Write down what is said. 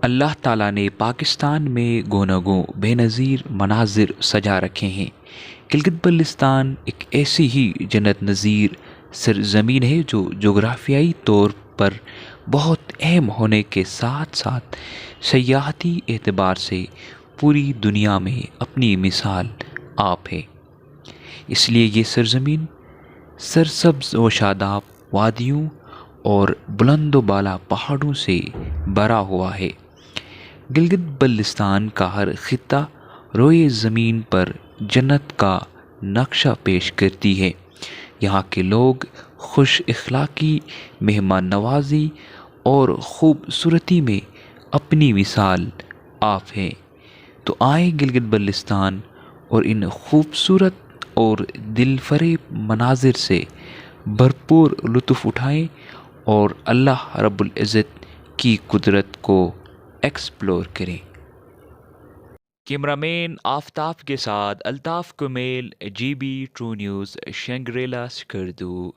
اللہ تعالیٰ نے پاکستان میں گوناگوں بے نظیر مناظر سجا رکھے ہیں۔ گلگت بلتستان ایک ایسی ہی جنت نظیر سرزمین ہے جو جغرافیائی طور پر بہت اہم ہونے کے ساتھ ساتھ سیاحتی اعتبار سے پوری دنیا میں اپنی مثال آپ ہے۔ اس لیے یہ سرزمین سرسبز و شاداب وادیوں اور بلند و بالا پہاڑوں سے بھرا ہوا ہے۔ گلگت بلتستان کا ہر خطہ روئے زمین پر جنت کا نقشہ پیش کرتی ہے۔ یہاں کے لوگ خوش اخلاقی، مہمان نوازی اور خوبصورتی میں اپنی مثال آپ ہیں۔ تو آئیں گلگت بلتستان اور ان خوبصورت اور دل فریب مناظر سے بھرپور لطف اٹھائیں اور اللہ رب العزت کی قدرت کو ایکسپلور کریں۔ کیمرہ مین آفتاب کے ساتھ Altaf Kumail, GB true news, Shangrila Skardu.